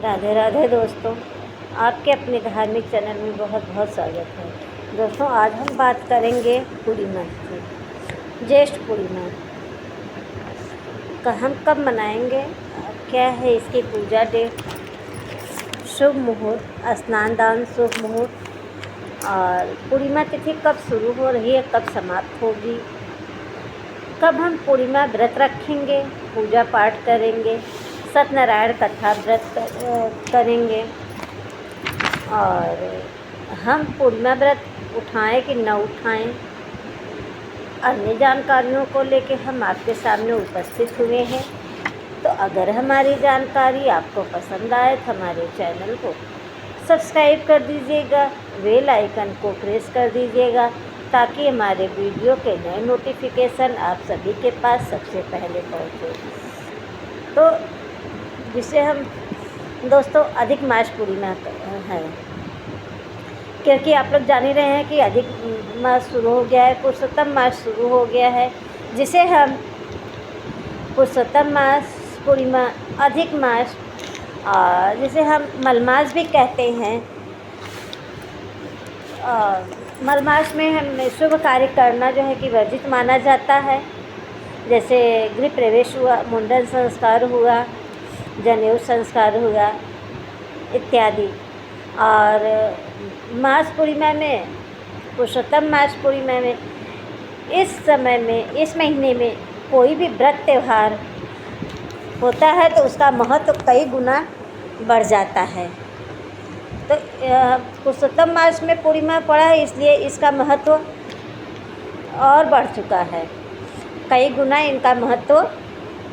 राधे राधे दोस्तों, आपके अपने धार्मिक चैनल में बहुत बहुत स्वागत है। दोस्तों, आज हम बात करेंगे पूर्णिमा की। ज्येष्ठ पूर्णिमा का हम कब मनाएंगे, क्या है इसकी पूजा डेट, शुभ मुहूर्त, स्नान दान शुभ मुहूर्त, और पूर्णिमा तिथि कब शुरू हो रही है, कब समाप्त होगी, कब हम पूर्णिमा व्रत रखेंगे, पूजा पाठ करेंगे, सत्यनारायण कथा व्रत करेंगे, और हम पूर्णिमा व्रत उठाएं कि न उठाएं, अन्य जानकारियों को लेके हम आपके सामने उपस्थित हुए हैं। तो अगर हमारी जानकारी आपको पसंद आए तो हमारे चैनल को सब्सक्राइब कर दीजिएगा, बेल आइकन को प्रेस कर दीजिएगा, ताकि हमारे वीडियो के नए नोटिफिकेशन आप सभी के पास सबसे पहले पहुँचे। तो जिसे हम दोस्तों अधिक मास पूर्णिमा है, क्योंकि आप लोग जान ही रहे हैं कि अधिक मास शुरू हो गया है, पुरुषोत्तम मास शुरू हो गया है, जिसे हम पुरुषोत्तम मास पूर्णिमा, अधिक मास, और जिसे हम मलमास भी कहते हैं। मलमास में हम शुभ कार्य करना जो है कि वर्जित माना जाता है, जैसे गृह प्रवेश हुआ, मुंडन संस्कार हुआ, जनेऊ संस्कार हुआ इत्यादि। और मास पूर्णिमा में, पुरुषोत्तम मास पूर्णिमा में, इस समय में, इस महीने में कोई भी व्रत त्यौहार होता है तो उसका महत्व कई गुना बढ़ जाता है। तो पुरुषोत्तम मास में पूर्णिमा पड़ा है, इसलिए इसका महत्व और बढ़ चुका है, कई गुना इनका महत्व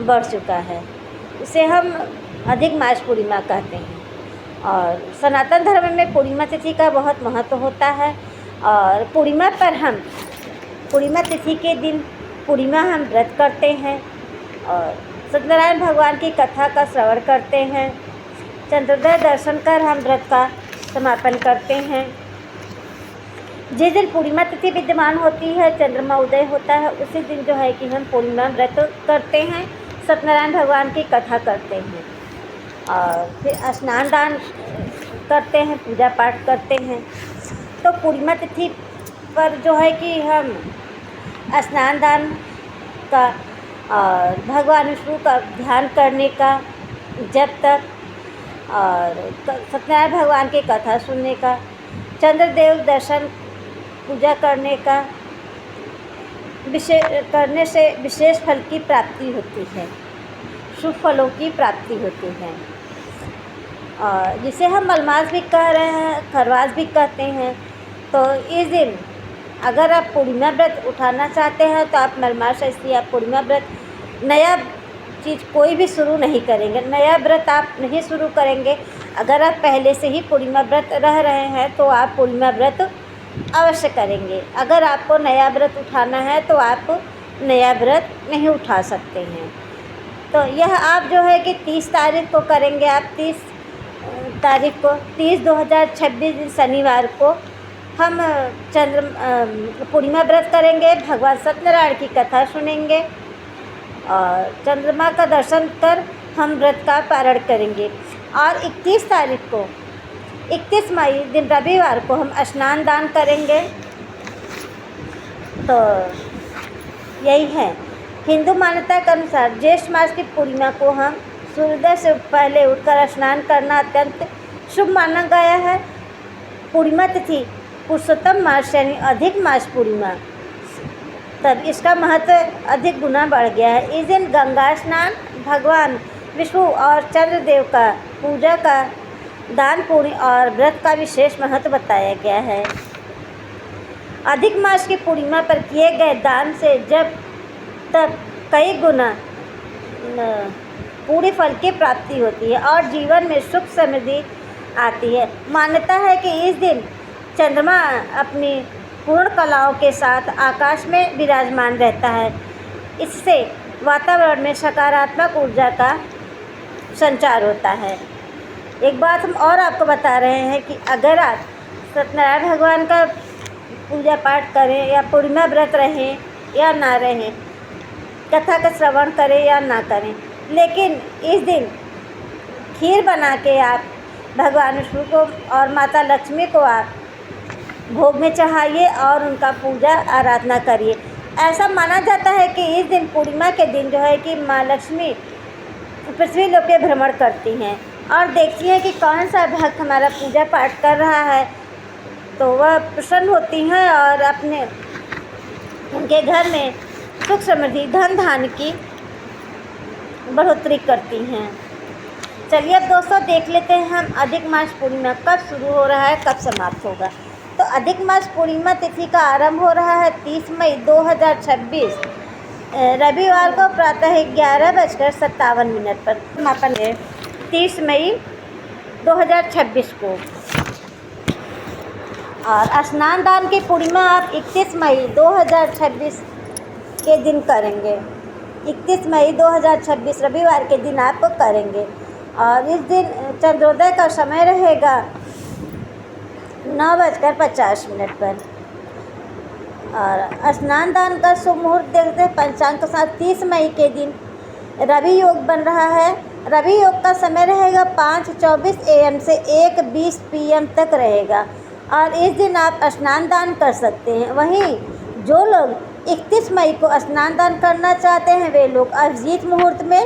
बढ़ चुका है। इसे हम अधिक मास पूर्णिमा कहते हैं। और सनातन धर्म में पूर्णिमा तिथि का बहुत महत्व होता है, और पूर्णिमा पर हम, पूर्णिमा तिथि के दिन पूर्णिमा हम व्रत करते हैं, और सत्यनारायण भगवान की कथा का श्रवण करते हैं, चंद्रोदय दर्शन कर हम व्रत का समापन करते हैं। जिस दिन पूर्णिमा तिथि विद्यमान होती है, चंद्रमा उदय होता है, उसी दिन जो है कि हम पूर्णिमा व्रत करते हैं, सत्यनारायण भगवान की कथा करते हैं, और फिर स्नान दान करते हैं, पूजा पाठ करते हैं। तो पूर्णिमा तिथि पर जो है कि हम स्नान दान का और भगवान विष्णु का ध्यान करने का, जब तक, और सत्यनारायण भगवान की कथा सुनने का, चंद्रदेव दर्शन पूजा करने का, करने से विशेष फल की प्राप्ति होती है, शुभ फलों की प्राप्ति होती है। और जिसे हम मलमास भी कह रहे हैं, खरवास भी कहते हैं। तो इस दिन अगर आप पूर्णिमा व्रत उठाना चाहते हैं तो आप मलमास, इसलिए आप पूर्णिमा व्रत नया चीज़ कोई भी शुरू नहीं करेंगे, नया व्रत आप नहीं शुरू करेंगे। अगर आप पहले से ही पूर्णिमा व्रत रह रहे हैं तो आप पूर्णिमा व्रत अवश्य करेंगे। अगर आपको नया व्रत उठाना है तो आप नया व्रत नहीं उठा सकते हैं। तो यह आप जो है कि 30 तारीख को करेंगे। आप 30 तारीख को, 30/2026 दिन शनिवार को हम पूर्णिमा व्रत करेंगे, भगवान सत्यनारायण की कथा सुनेंगे, और चंद्रमा का दर्शन कर हम व्रत का पारण करेंगे। और 31 तारीख को, 31 मई दिन रविवार को हम स्नान दान करेंगे। तो यही है, हिंदू मान्यता के अनुसार ज्येष्ठ मास की पूर्णिमा को हम सूर्योदय से पहले उठकर स्नान करना अत्यंत शुभ माना गया है। पूर्णिमा तिथि पुरुषोत्तम मास यानी अधिक मास पूर्णिमा, तब इसका महत्व अधिक गुना बढ़ गया है। इस दिन गंगा स्नान, भगवान विष्णु और चंद्रदेव का पूजा का, दान पुण्य और व्रत का विशेष महत्व बताया गया है। अधिक मास की पूर्णिमा पर किए गए दान से जब तक कई गुना पूरे फल की प्राप्ति होती है और जीवन में सुख समृद्धि आती है। मान्यता है कि इस दिन चंद्रमा अपनी पूर्ण कलाओं के साथ आकाश में विराजमान रहता है। इससे वातावरण में सकारात्मक ऊर्जा का संचार होता है। एक बात हम और आपको बता रहे हैं कि अगर आप सत्यनारायण भगवान का पूजा पाठ करें, या पूर्णिमा व्रत रहें या ना रहें, कथा का श्रवण करें या ना करें, लेकिन इस दिन खीर बना के आप भगवान विष्णु को और माता लक्ष्मी को आप भोग में चढ़ाइए और उनका पूजा आराधना करिए। ऐसा माना जाता है कि इस दिन पूर्णिमा के दिन जो है कि माँ लक्ष्मी पृथ्वी लोक पे भ्रमण करती हैं और देखती हैं कि कौन सा भक्त हमारा पूजा पाठ कर रहा है, तो वह प्रसन्न होती हैं और अपने उनके घर में सुख समृद्धि धन धान्य की बढ़ोतरी करती हैं। चलिए अब दोस्तों देख लेते हैं हम अधिक मास पूर्णिमा कब शुरू हो रहा है, कब समाप्त होगा। तो अधिक मास पूर्णिमा तिथि का आरंभ हो रहा है 30 मई 2026 रविवार को प्रातः 11:57 पर समापन है 30 मई 2026 को। और स्नान दान की पूर्णिमा आप 31 मई 2026 के दिन करेंगे। 31 मई 2026 रविवार के दिन आप करेंगे और इस दिन चंद्रोदय का समय रहेगा 9:50 पर। और स्नान दान का शुभ मुहूर्त देखते हैं पंचांग के साथ 30 मई के दिन रवि योग बन रहा है। रवि योग का समय रहेगा 5:24 AM से 1:20 PM तक रहेगा और इस दिन आप स्नान दान कर सकते हैं। वहीं जो लोग 31 मई को स्नान दान करना चाहते हैं वे लोग अभिजीत मुहूर्त में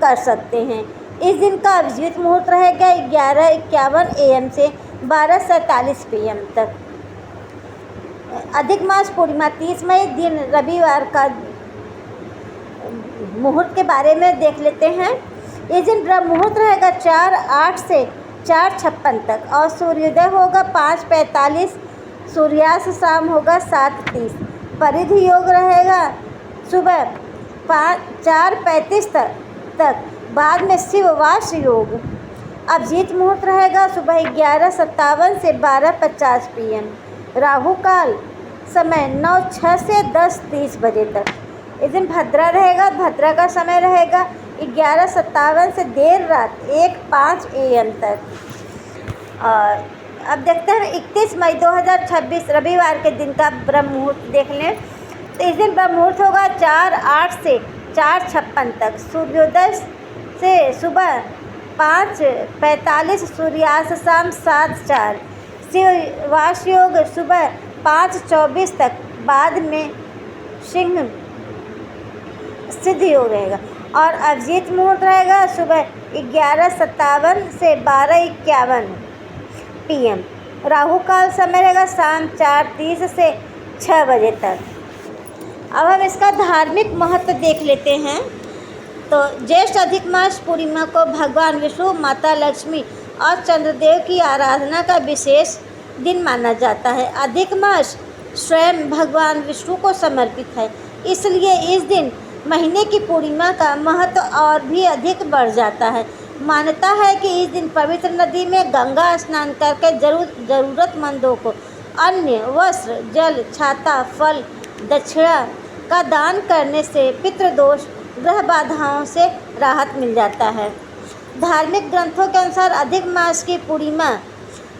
कर सकते हैं। इस दिन का अभिजीत मुहूर्त रहेगा 11:51 AM से 12:47 PM तक। अधिक मास पूर्णिमा 30 मई दिन रविवार का मुहूर्त के बारे में देख लेते हैं। इस दिन ब्रह्म मुहूर्त रहेगा 4:08 से 4:56 तक और सूर्योदय होगा 5:45, सूर्यास्त शाम होगा 7:30। परिधि योग रहेगा सुबह 4:35 तक, बाद में शिववास योग। अभिजीत मुहूर्त रहेगा सुबह 11:57 से 12:50 PM। राहु काल समय 9:06 से 10:30 बजे तक। इस दिन भद्रा रहेगा, भद्रा का समय रहेगा 11:57 से देर रात 1:05 AM तक। और अब देखते हैं 31 मई 2026 रविवार के दिन का ब्रह्म मुहूर्त देख लें। तो इस दिन ब्रह्म मुहूर्त होगा 4:08 से 4:56 तक, सूर्योदय से सुबह 5:45, सूर्यास्त शाम 7:04। शिववास योग सुबह 5:24 तक, बाद में सिंह सिद्ध योग रहेगा। और अभिजीत मुहूर्त रहेगा सुबह 11:57 से 12:51 PM। राहु काल समय रहेगा शाम 4:30 से 6 बजे तक। अब हम इसका धार्मिक महत्व देख लेते हैं। तो ज्येष्ठ अधिक मास पूर्णिमा को भगवान विष्णु, माता लक्ष्मी और चंद्रदेव की आराधना का विशेष दिन माना जाता है। अधिक मास स्वयं भगवान विष्णु को समर्पित है, इसलिए इस दिन महीने की पूर्णिमा का महत्व और भी अधिक बढ़ जाता है। मान्यता है कि इस दिन पवित्र नदी में गंगा स्नान करके ज़रूरतमंदों को अन्न, वस्त्र, जल, छाता, फल, दक्षिणा का दान करने से पितृदोष, ग्रह बाधाओं से राहत मिल जाता है। धार्मिक ग्रंथों के अनुसार अधिक मास की पूर्णिमा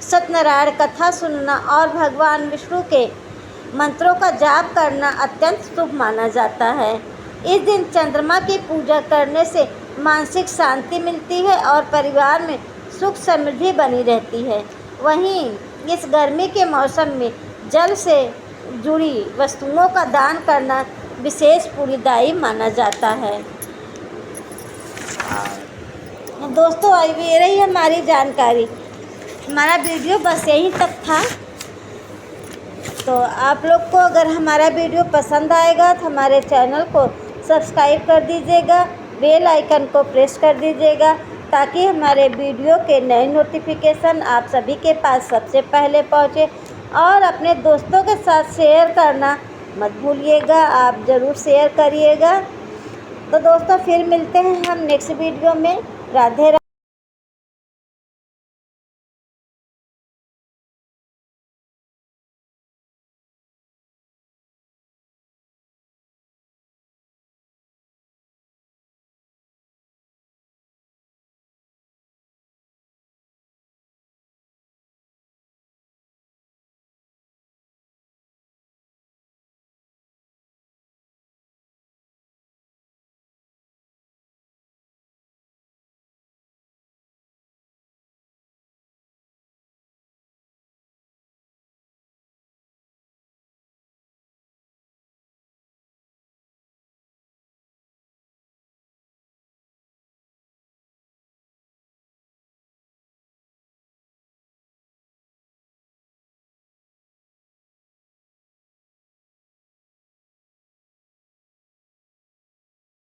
सत्यनारायण कथा सुनना और भगवान विष्णु के मंत्रों का जाप करना अत्यंत शुभ माना जाता है। इस दिन चंद्रमा की पूजा करने से मानसिक शांति मिलती है और परिवार में सुख समृद्धि बनी रहती है। वहीं इस गर्मी के मौसम में जल से जुड़ी वस्तुओं का दान करना विशेष पुण्यदायी माना जाता है। दोस्तों आज ये रही हमारी जानकारी। हमारा वीडियो बस यहीं तक था। तो आप लोग को अगर हमारा वीडियो पसंद आएगा तो हमारे चैनल को सब्सक्राइब कर दीजिएगा, बेल आइकन को प्रेस कर दीजिएगा ताकि हमारे वीडियो के नए नोटिफिकेशन आप सभी के पास सबसे पहले पहुँचे। और अपने दोस्तों के साथ शेयर करना मत भूलिएगा, आप ज़रूर शेयर करिएगा। तो दोस्तों फिर मिलते हैं हम नेक्स्ट वीडियो में। राधे राधे।